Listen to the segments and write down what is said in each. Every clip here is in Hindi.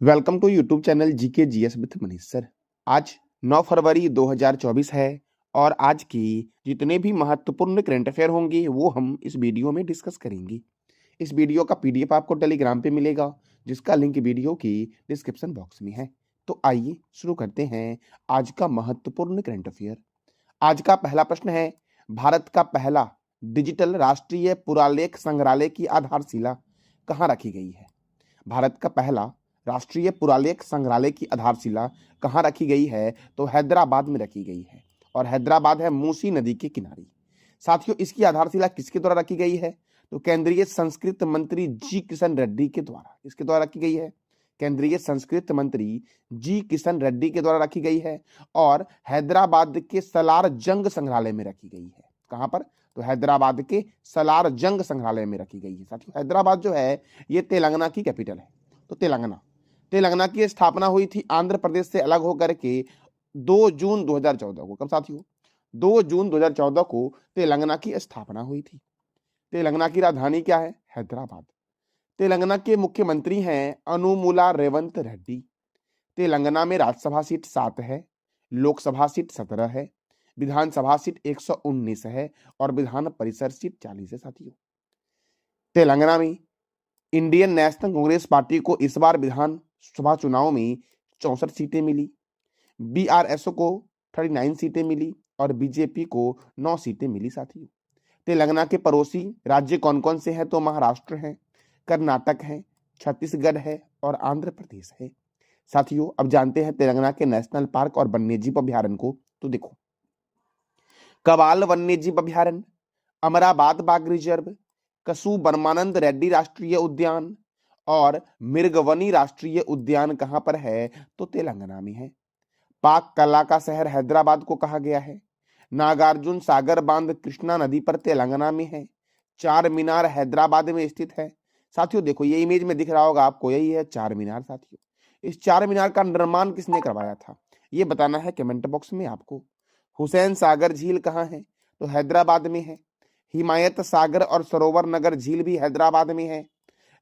Welcome to YouTube channel GK GS with Manish sir. आज 9 फरवरी 2024 है और आज की जितने भी महत्वपूर्ण करंट अफेयर होंगे वो हम इस वीडियो में डिस्कस करेंगे। इस वीडियो का पीडीएफ आपको टेलीग्राम पे मिलेगा, जिसका लिंक वीडियो की डिस्क्रिप्शन बॉक्स में है। तो आइए शुरू करते हैं आज का महत्वपूर्ण करंट अफेयर। आज का पहला प्रश्न है, भारत का पहला डिजिटल राष्ट्रीय पुरालेख संग्रहालय की आधारशिला कहाँ रखी गई है? भारत का पहला राष्ट्रीय पुरालेख संग्रहालय की आधारशिला कहाँ रखी गई है? तो हैदराबाद में रखी गई है और हैदराबाद है मूसी नदी के किनारे। साथियों, इसकी आधारशिला किसके द्वारा रखी गई है? तो केंद्रीय संस्कृत मंत्री जी किशन रेड्डी के द्वारा। किसके द्वारा रखी गई है? केंद्रीय संस्कृत मंत्री जी किशन रेड्डी के द्वारा रखी गई है और हैदराबाद के सलार जंग संग्रहालय में रखी गई है। कहां पर? तो हैदराबाद के सलार जंग संग्रहालय में रखी गई है। साथियों, हैदराबाद जो है ये तेलंगाना की कैपिटल है। तो तेलंगाना की स्थापना हुई थी आंध्र प्रदेश से अलग होकर के 2 जून 2014 को। कब साथियों? 2 जून 2014 को तेलंगाना की स्थापना हुई थी। तेलंगाना की राजधानी क्या है? हैदराबाद। तेलंगाना के मुख्यमंत्री हैं अनुमुला रेवंत रेड्डी। तेलंगाना में राज्यसभा सीट 7 है, लोकसभा सीट 17 है, विधानसभा सीट 119 है और विधान परिषद सीट 40 है। साथियों, तेलंगाना में इंडियन नेशनल कांग्रेस पार्टी को इस बार विधानसभा चुनाव में 64 सीटें मिली, बीआरएसओ को 39 सीटें मिली और बीजेपी को 9 सीटें मिली। साथियों, तेलंगाना के पड़ोसी राज्य कौन कौन से हैं? तो महाराष्ट्र है, कर्नाटक है, छत्तीसगढ़ है और आंध्र प्रदेश है। साथियों, अब जानते हैं तेलंगाना के नेशनल पार्क और वन्यजीव अभ्यारण्य को। तो देखो, कवाल वन्यजीव अभ्यारण्य, अमराबाद बाघ रिजर्व, कसू ब्रह्मानंद रेड्डी राष्ट्रीय उद्यान और मिर्गवनी राष्ट्रीय उद्यान कहां पर है? तो तेलंगाना में है। पाक कला का शहर हैदराबाद को कहा गया है। नागार्जुन सागर बांध कृष्णा नदी पर तेलंगाना में है। चार मीनार हैदराबाद में स्थित है। साथियों देखो, ये इमेज में दिख रहा होगा आपको, यही है चार मीनार। साथियों, इस चार मीनार का निर्माण किसने करवाया था, ये बताना है कमेंट बॉक्स में आपको। हुसैन सागर झील कहाँ है? तो हैदराबाद में है। हिमायत सागर और सरोवर नगर झील भी हैदराबाद में है।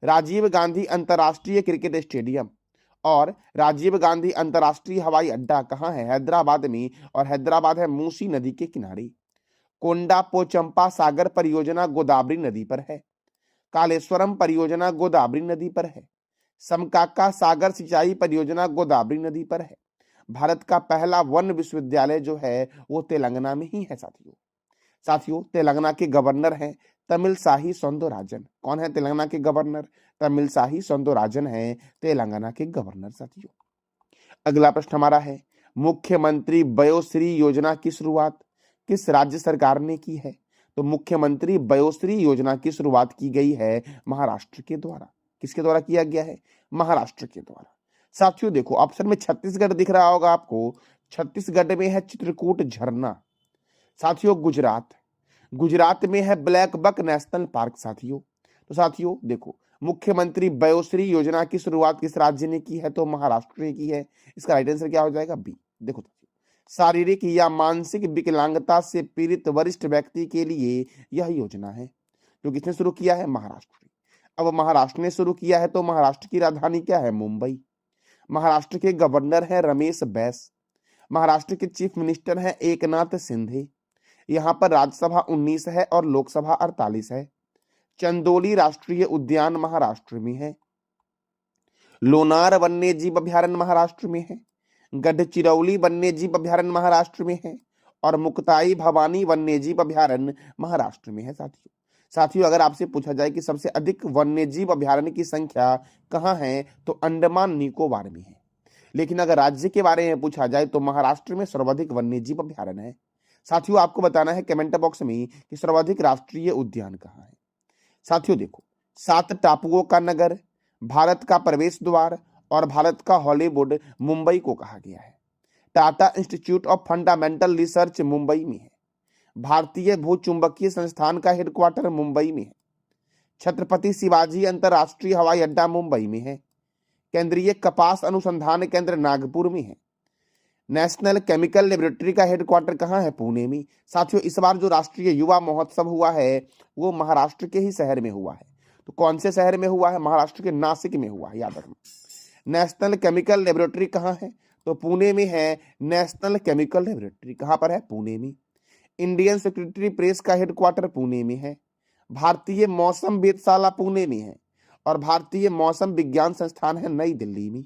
राजीव गांधी अंतर्राष्ट्रीय क्रिकेट स्टेडियम और राजीव गांधी अंतर्राष्ट्रीय हवाई अड्डा कहाँ है? हैदराबाद में, और हैदराबाद है मूसी नदी के किनारे। कोंडा पोचंपा सागर परियोजना गोदावरी नदी पर है। कालेश्वरम परियोजना गोदावरी नदी पर है। समकाका सागर सिंचाई परियोजना गोदावरी नदी पर है। भारत का पहला वन विश्वविद्यालय जो है वो तेलंगाना में ही है। साथियों, तेलंगाना के गवर्नर हैं तमिलसाई सौंदरराजन। कौन है तेलंगाना के गवर्नर? तमिलसाई सौंदरराजन है तेलंगाना के गवर्नर। साथियों, अगला प्रश्न हमारा है, मुख्यमंत्री वयोश्री योजना की शुरुआत किस राज्य सरकार ने की है? तो मुख्यमंत्री वयोश्री योजना की शुरुआत की गई है महाराष्ट्र के द्वारा। किसके द्वारा किया गया है? महाराष्ट्र के द्वारा। साथियों देखो, ऑप्शन में छत्तीसगढ़ दिख रहा होगा आपको। छत्तीसगढ़ में है चित्रकूट झरना। साथियों, गुजरात में है ब्लैक बक नेशनल पार्क। साथियों, तो साथियों देखो, मुख्यमंत्री वयोश्री योजना की शुरुआत किस राज्य ने की है? तो महाराष्ट्र ने की है। इसका राइट आंसर क्या हो जाएगा? बी। देखो, शारीरिक या मानसिक विकलांगता से पीड़ित वरिष्ठ व्यक्ति के लिए यह योजना है। जो किसने शुरू किया है? महाराष्ट्र। अब महाराष्ट्र ने शुरू किया है तो महाराष्ट्र की राजधानी क्या है? मुंबई। महाराष्ट्र के गवर्नर है रमेश बैस। महाराष्ट्र के चीफ मिनिस्टर है एकनाथ शिंदे। यहाँ पर राज्यसभा 19 है और लोकसभा 48 है। चंदोली राष्ट्रीय उद्यान महाराष्ट्र में है। लोनार वन्यजीव अभ्यारण्य महाराष्ट्र में है। गढ़चिरौली वन्यजीव अभ्यारण्य महाराष्ट्र में है और मुक्ताई भवानी वन्यजीव अभ्यारण्य महाराष्ट्र में है। साथियों, अगर आपसे पूछा जाए कि सबसे अधिक वन्यजीव अभ्यारण्य की संख्या कहाँ है, तो अंडमान निकोबार में है। लेकिन अगर राज्य के बारे में पूछा जाए तो महाराष्ट्र में सर्वाधिक वन्यजीव अभ्यारण्य है। साथियों, आपको बताना है कमेंट बॉक्स में कि सर्वाधिक राष्ट्रीय उद्यान कहाँ है। साथियों देखो, 7 टापुओं का नगर, भारत का प्रवेश द्वार और भारत का हॉलीवुड मुंबई को कहा गया है। Tata institute of fundamental research Mumbai में है। भारतीय भूचुंबकीय संस्थान का हेडक्वार्टर मुंबई में है। छत्रपति शिवाजी अंतरराष्ट्रीय हवाई अड्डा मुंबई में है। केंद्रीय कपास अनुसंधान केंद्र नागपुर में है। नेशनल केमिकल लेबोरेटरी का हेडक्वार्टर कहाँ है? पुणे में। साथियों, इस बार जो राष्ट्रीय युवा महोत्सव हुआ है वो महाराष्ट्र के ही शहर में हुआ है। तो कौन से शहर में हुआ है? महाराष्ट्र के नासिक में हुआ है, याद रखना। नेशनल केमिकल लेबोरेटरी कहाँ है? तो पुणे में है नेशनल केमिकल लेबोरेटरी। कहाँ पर है? पुणे में। इंडियन सेक्रेटरी प्रेस का हेडक्वार्टर पुणे में है। भारतीय मौसम वेधशाला पुणे में है और भारतीय मौसम विज्ञान संस्थान है नई दिल्ली में।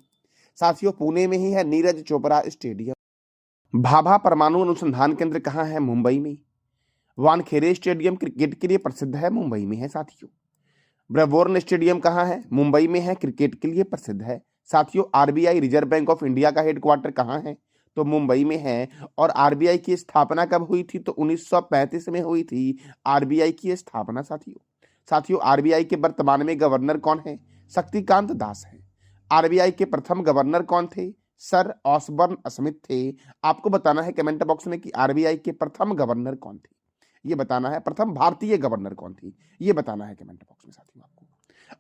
साथियों, पुणे में ही है नीरज चोपड़ा स्टेडियम। भाभा परमाणु अनुसंधान केंद्र कहाँ है? मुंबई में। वानखेड़े स्टेडियम क्रिकेट के लिए प्रसिद्ध है, मुंबई में है साथियों। ब्रेबोर्न स्टेडियम कहाँ है? मुंबई में है, क्रिकेट के लिए प्रसिद्ध है साथियों। RBI reserve bank of India का हेडक्वार्टर कहाँ है? तो मुंबई में है। और आरबीआई की स्थापना कब हुई थी? तो 1935 में हुई थी आरबीआई की स्थापना साथियों आरबीआई के वर्तमान में गवर्नर कौन है? शक्तिकांत दास है। आरबीआई के प्रथम गवर्नर कौन थे? सर ऑसबर्न स्मिथ थे। आपको बताना है कमेंट बॉक्स में कि आरबीआई के प्रथम गवर्नर कौन थे, ये बताना है। प्रथम भारतीय गवर्नर कौन थी, ये बताना है कमेंट बॉक्स में साथियों आपको।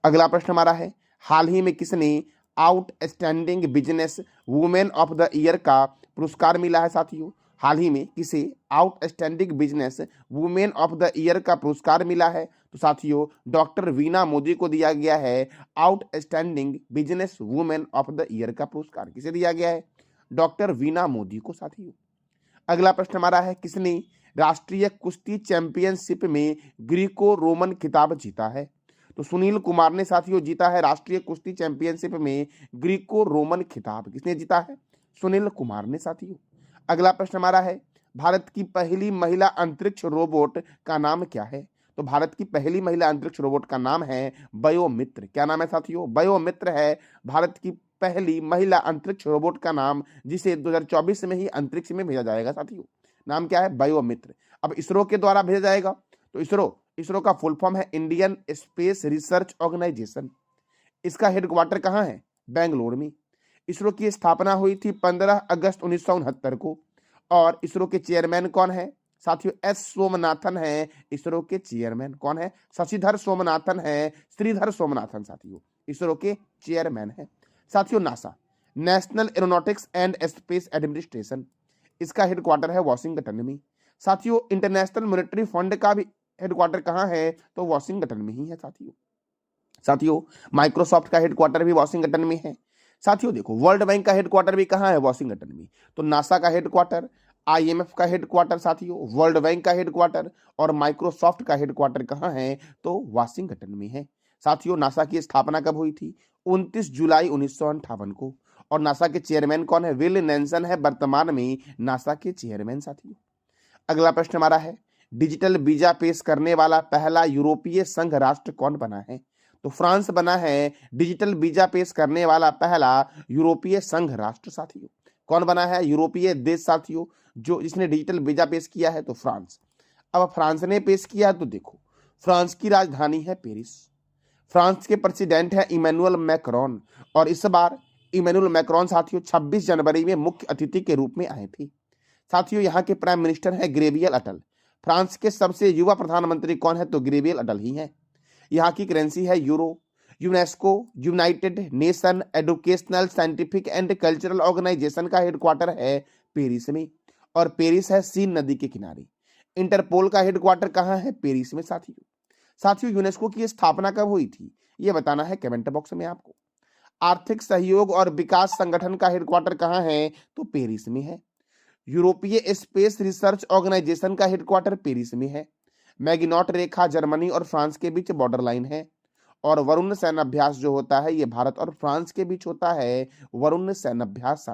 अगला प्रश्न हमारा है, हाल ही में किसने outstanding business women of the year का पुरस्कार मिला है साथियों? हाल ही में किसे outstanding business women of the year का पुरस्कार मिला है? तो साथियों डॉक्टर वीना मोदी को दिया गया है outstanding business women of the year का पुरस्कार। किसे दिया गया है? डॉक्टर वीना मोदी को साथियों। अगला प्रश्न हमारा है, किसने राष्ट्रीय कुश्ती चैंपियनशिप में ग्रीको रोमन खिताब जीता है? तो सुनील कुमार ने साथियों जीता है राष्ट्रीय कुश्ती चैंपियनशिप में ग्रीको रोमन खिताब। किसने जीता है? सुनील कुमार ने साथियों। अगला प्रश्न हमारा है, भारत की पहली महिला अंतरिक्ष रोबोट का नाम क्या है? तो भारत की पहली महिला अंतरिक्ष रोबोट का नाम है बायोमित्र। क्या नाम है साथियों? बायोमित्र है भारत की पहली महिला अंतरिक्ष रोबोट का नाम, जिसे 2024 में ही अंतरिक्ष में भेजा जाएगा साथियों। नाम क्या है? बायोमित्र। अब इसरो के द्वारा भेजा जाएगा। तो इसरो का फुल फॉर्म है इंडियन स्पेस रिसर्च ऑर्गेनाइजेशन। इसका हेडक्वार्टर कहाँ है? बेंगलोर में। इसरो की स्थापना हुई थी 15 अगस्त 1969 को। और इसरो के चेयरमैन कौन है साथियों? एस सोमनाथन है इसरो के चेयरमैन। कौन है? शशिधर सोमनाथन है, श्रीधर सोमनाथन साथियों इसरो के चेयरमैन है साथियों। NASA national aeronautics and space administration, इसका हेडक्वार्टर है वॉशिंगटन में साथियों। इंटरनेशनल मॉनेटरी फंड का भी हेडक्वार्टर कहाँ है? तो वॉशिंगटन में ही है साथियों माइक्रोसॉफ्ट का हेडक्वार्टर भी वॉशिंगटन में है साथियों। देखो, वर्ल्ड बैंक का हेडक्वार्टर भी कहाँ है? वॉशिंगटन में। तो नासा का हेडक्वार्टर, आईएमएफ का हेडक्वार्टर साथियों, वर्ल्ड बैंक का हेडक्वार्टर और माइक्रोसॉफ्ट का हेडक्वार्टर कहाँ है? तो वॉशिंगटन में है साथियों। नासा की स्थापना कब हुई थी? 29 जुलाई 1958 को। और नासा के चेयरमैन कौन है? विल नेल्सन है वर्तमान में नासा के चेयरमैन साथियों। अगला प्रश्न हमारा है, डिजिटल वीजा पेश करने वाला पहला यूरोपीय संघ राष्ट्र कौन बना है? तो फ्रांस बना है डिजिटल वीजा पेश करने वाला पहला यूरोपीय संघ राष्ट्र साथियों। कौन बना है यूरोपीय देश साथियों जो जिसने डिजिटल वीजा पेश किया है? तो फ्रांस। अब फ्रांस ने पेश किया तो देखो, फ्रांस की राजधानी है पेरिस। फ्रांस के प्रेसिडेंट है इमैनुअल मैक्रोन। और इस बार इमैनुअल मैक्रोन साथियों 26 जनवरी में मुख्य अतिथि के रूप में आए थे साथियों। यहाँ के प्राइम मिनिस्टर है गैब्रियल अटल। फ्रांस के सबसे युवा प्रधानमंत्री कौन है? तो गैब्रियल अटल ही है। यहाँ की करेंसी है euro. UNESCO United Nation Educational Scientific and Cultural Organization का हेडक्वार्टर है पेरिस में। और पेरिस है सीन नदी के किनारे। इंटरपोल का हेडक्वार्टर कहाँ है? पेरिस में साथियों यूनेस्को की स्थापना कब हुई थी? ये बताना है कमेंट बॉक्स में आपको। आर्थिक सहयोग और विकास संगठन का हेडक्वार्टर कहाँ है? तो पेरिस में है। यूरोपीय स्पेस रिसर्च ऑर्गेनाइजेशन का हेडक्वार्टर पेरिस में है। मैगिनॉट रेखा जर्मनी और फ्रांस के बीच बॉर्डर लाइन है। और वरुण सैन्य अभ्यास जो होता है ये भारत और फ्रांस के बीच होता है, वरुण सैन्य अभ्यास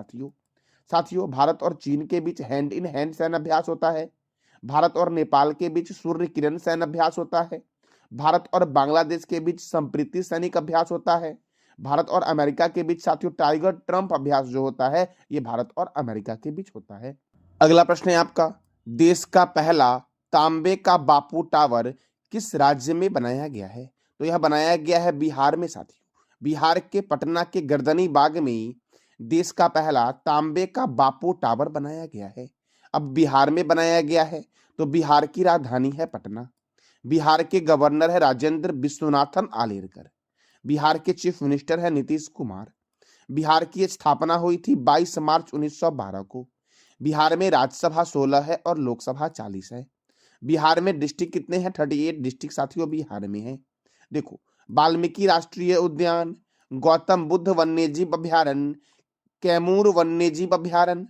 साथियों भारत और चीन के बीच हैंड इन हैंड सैन्य अभ्यास होता है। भारत और नेपाल के बीच सूर्य किरण सैन्य अभ्यास होता है। भारत और बांग्लादेश के बीच संप्रीति सैनिक अभ्यास होता है। भारत और अमेरिका के बीच साथियों टाइगर ट्रंप अभ्यास जो होता है ये भारत और अमेरिका के बीच होता है। अगला प्रश्न है आपका, देश का पहला तांबे का बापू टावर किस राज्य में बनाया गया है? तो यह बनाया गया है बिहार में साथियों। बिहार के पटना के गर्दनी बाग में देश का पहला तांबे का बापू टावर बनाया गया है। अब बिहार में बनाया गया है तो बिहार की राजधानी है पटना। बिहार के गवर्नर है राजेंद्र विश्वनाथन आलेरकर। बिहार के चीफ मिनिस्टर है नीतीश कुमार। बिहार की स्थापना हुई थी 22 मार्च 1912 को। बिहार में राज्यसभा 16 है और लोकसभा 40 है। बिहार में डिस्ट्रिक्ट कितने हैं? 38 डिस्ट्रिक्ट साथियों बिहार में है। देखो, वाल्मीकि राष्ट्रीय उद्यान, गौतम बुद्ध वन्यजीव अभयारण्य, कैमूर वन्यजीव अभयारण्य,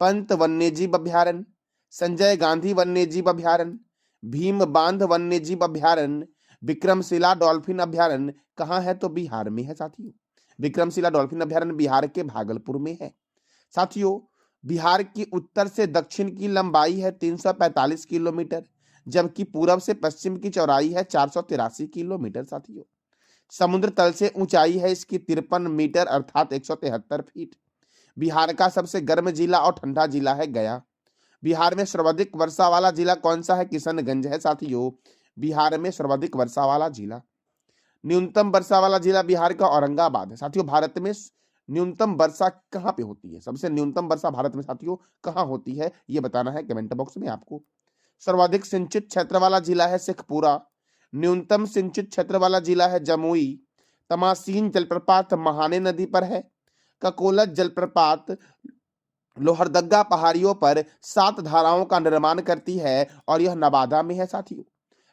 पंत वन्यजीव अभयारण्य, संजय गांधी वन्यजीव अभयारण्य, भीम बांध वन्यजीव अभयारण्य, विक्रमशिला डॉल्फिन अभयारण्य कहाँ है? तो बिहार में है साथियों। विक्रमशिला डॉल्फिन अभयारण्य बिहार के भागलपुर में है साथियों। बिहार की उत्तर से दक्षिण की लंबाई है 345 किलोमीटर, जबकि पूरब से पश्चिम की चौड़ाई है 483 किलोमीटर साथियों। समुद्र तल से ऊंचाई है इसकी 53 मीटर अर्थात 173 फीट। बिहार का सबसे गर्म जिला और ठंडा जिला है गया। बिहार में सर्वाधिक वर्षा वाला जिला कौन सा है? किशनगंज है साथियों। बिहार में सर्वाधिक वर्षा वाला जिला। न्यूनतम वर्षा वाला जिला बिहार का औरंगाबाद है साथियों। भारत में न्यूनतम वर्षा कहाँ पे होती है? सबसे न्यूनतम वर्षा भारत में साथियों कहाँ होती है, ये बताना है कमेंट बॉक्स में आपको। सर्वाधिक सिंचित क्षेत्र वाला जिला है शेखपुरा। न्यूनतम सिंचित क्षेत्र वाला जिला है जमुई। तमासीन जलप्रपात महाने नदी पर है। ककोलत जलप्रपात लोहरदगा पहाड़ियों पर 7 धाराओं का निर्माण करती है और यह नवादा में है साथियों।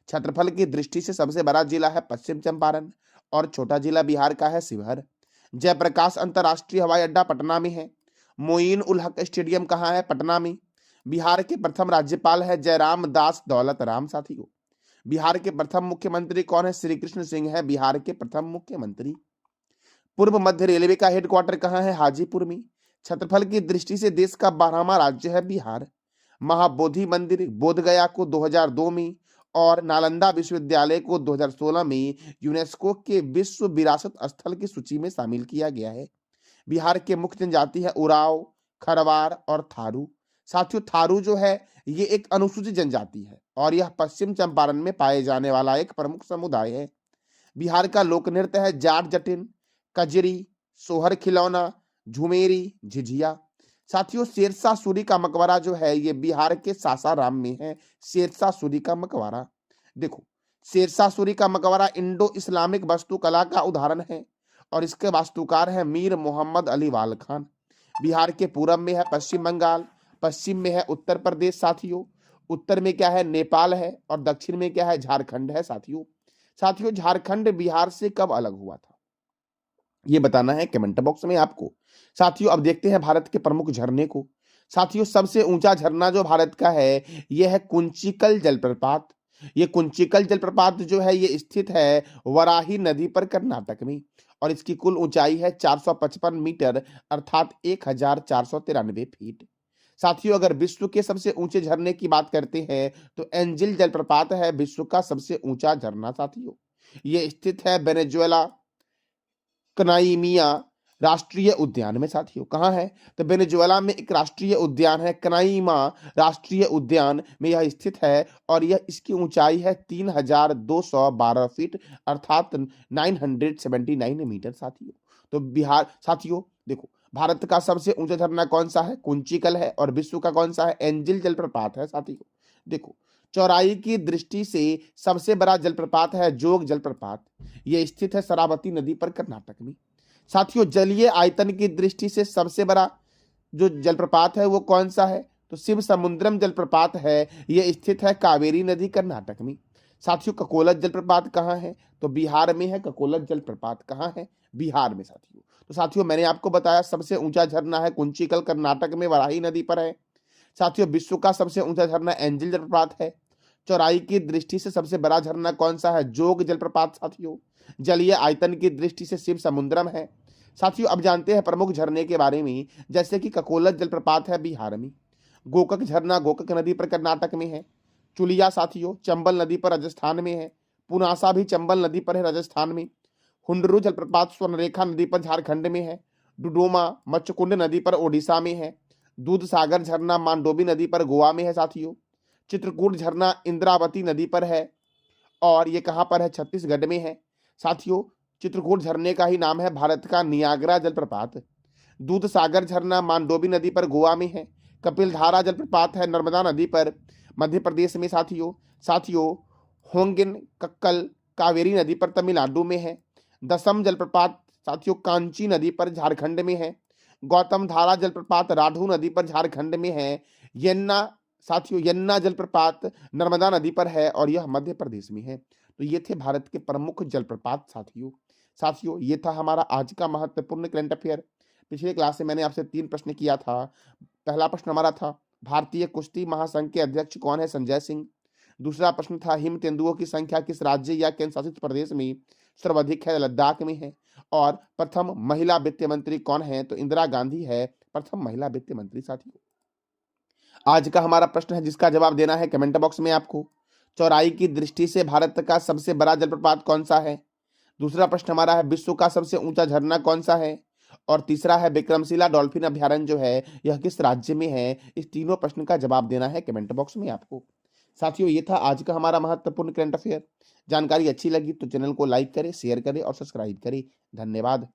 क्षेत्रफल की दृष्टि से सबसे बड़ा जिला है पश्चिम चंपारण और छोटा जिला बिहार का है शिवहर। जयप्रकाश अंतर्राष्ट्रीय हवाई अड्डा पटना में है। मोइन उल हक स्टेडियम कहाँ है? पटना में। बिहार के प्रथम राज्यपाल है जयराम दास दौलत राम साथियों। बिहार के प्रथम मुख्यमंत्री कौन है? श्री कृष्ण सिंह है बिहार के प्रथम मुख्यमंत्री। पूर्व मध्य रेलवे का हेडक्वार्टर कहाँ है? हाजीपुर में। क्षेत्रफल की दृष्टि से देश का 12वां राज्य है बिहार। महाबोधि मंदिर बोधगया को 2002 में और नालंदा विश्वविद्यालय को 2016 में यूनेस्को के विश्व विरासत स्थल की सूची में शामिल किया गया है। बिहार के मुख्य जनजाति है उराव, खरवार और थारू साथियों। थारू जो है ये एक अनुसूचित जनजाति है और यह पश्चिम चंपारण में पाए जाने वाला एक प्रमुख समुदाय है। बिहार का लोक नृत्य है जाट जटिन, कजरी, सोहर खिलौना, झुमेरी, झिझिया साथियों। शेरशाह सूरी का मकबरा जो है ये बिहार के सासाराम में है। शेरशाह सूरी का मकबरा देखो, शेरशाह सूरी का मकबरा इंडो इस्लामिक वास्तुकला का उदाहरण है और इसके वास्तुकार है मीर मोहम्मद अली वाल खान। बिहार के पूरब में है पश्चिम बंगाल, पश्चिम में है उत्तर प्रदेश साथियों, उत्तर में क्या है? नेपाल है और दक्षिण में क्या है? झारखंड है साथियों। साथियों झारखंड बिहार से कब अलग हुआ था ये बताना है कमेंट बॉक्स में आपको। साथियों अब देखते हैं भारत के प्रमुख झरने को। साथियों सबसे ऊंचा झरना जो भारत का है यह है कुंचिकल जलप्रपात। ये कुंचिकल जलप्रपात जो है ये स्थित है वराही नदी पर कर्नाटक में और इसकी कुल ऊंचाई है 455 मीटर अर्थात 1493 फीट। साथियों अगर विश्व के सबसे ऊंचे झरने की बात करते हैं तो एंजिल जलप्रपात है विश्व का सबसे ऊंचा झरना साथियों। ये स्थित है वेनेजुएला कनाइमिया राष्ट्रीय उद्यान में साथियों। कहाँ है? तो वेनेजुएला में एक राष्ट्रीय उद्यान है कनाइमा राष्ट्रीय उद्यान में यह स्थित है और यह इसकी ऊंचाई है 3212 फीट अर्थात 979 मीटर साथियों। तो बिहार साथियों देखो, भारत का सबसे ऊंचा झरना कौन सा है? कुंचिकल है और विश्व का कौन सा है? एंजिल जलप्रपात है साथियों। देखो चौड़ाई की दृष्टि से सबसे बड़ा जलप्रपात है जोग जलप्रपात। यह स्थित है शरावती नदी पर कर्नाटक में। साथियों जलीय आयतन की दृष्टि से सबसे बड़ा जो जलप्रपात है वो कौन सा है? तो शिव समुद्रम जलप्रपात है। यह स्थित है कावेरी नदी कर्नाटक में। साथियों ककोलत जलप्रपात कहाँ है? तो बिहार में है। ककोलत जलप्रपात कहाँ है? बिहार में साथियों। तो साथियों मैंने आपको बताया सबसे ऊंचा झरना है कुंचिकल कर्नाटक में वराही नदी पर है। साथियों विश्व का सबसे ऊंचा झरना एंजिल जलप्रपात है। चौड़ाई की दृष्टि से सबसे बड़ा झरना कौन सा है? जोग जलप्रपात साथियों। जलीय आयतन की दृष्टि से शिव समुद्रम है। साथियों अब जानते हैं प्रमुख झरने के बारे में, जैसे कि ककोलत जलप्रपात है बिहार में। गोकक झरना गोकक नदी पर कर्नाटक में है। चुलिया साथियों चंबल नदी पर राजस्थान में है। पुनासा भी चंबल नदी पर है राजस्थान में। हुंडरू जलप्रपात स्वर्णरेखा नदी पर झारखंड में है। डुडोमा मच्छकुंड नदी पर ओडिशा में है। दूध सागर झरना मांडोवी नदी पर गोवा में है साथियों। चित्रकूट झरना इंद्रावती नदी पर है और ये कहाँ पर है? छत्तीसगढ़ में है साथियों। चित्रकूट झरने का ही नाम है भारत का नियाग्रा जलप्रपात। दूध सागर झरना मांडोवी नदी पर गोवा में है। कपिलधारा जलप्रपात है नर्मदा नदी पर मध्य प्रदेश में साथियों। साथियों होंगिन कक्कल कावेरी नदी पर तमिलनाडु में है। दसम जलप्रपात साथियों कांची नदी पर झारखंड में है। गौतम धारा जलप्रपात राढ़ू नदी पर झारखंड में है। यन्ना साथियों यन्ना जलप्रपात नर्मदा नदी पर है और यह मध्य प्रदेश में है। तो ये थे भारत के प्रमुख जलप्रपात साथियों। साथियों, ये था हमारा आज का महत्वपूर्ण करंट अफेयर। पिछले क्लास में मैंने आपसे 3 प्रश्न किया था। पहला प्रश्न हमारा था, भारतीय कुश्ती महासंघ के अध्यक्ष कौन है? संजय सिंह। दूसरा प्रश्न था, हिम तेंदुओं की संख्या किस राज्य या केंद्र शासित प्रदेश में सर्वाधिक है? लद्दाख में है। और प्रथम महिला वित्त मंत्री कौन है? तो इंदिरा गांधी है प्रथम महिला वित्त मंत्री। साथियों, आज का हमारा प्रश्न है जिसका जवाब देना है कमेंट बॉक्स में आपको। चौड़ाई की दृष्टि से भारत का सबसे बड़ा जलप्रपात कौन सा है? दूसरा प्रश्न हमारा है, विश्व का सबसे ऊंचा झरना कौन सा है? और तीसरा है, विक्रमशिला डॉल्फिन अभयारण्य जो है यह किस राज्य में है? इस तीनों प्रश्न का जवाब देना है कमेंट बॉक्स में आपको। साथियों, ये था आज का हमारा महत्वपूर्ण करंट अफेयर। जानकारी अच्छी लगी तो चैनल को लाइक करें, शेयर करें और सब्सक्राइब करें। धन्यवाद।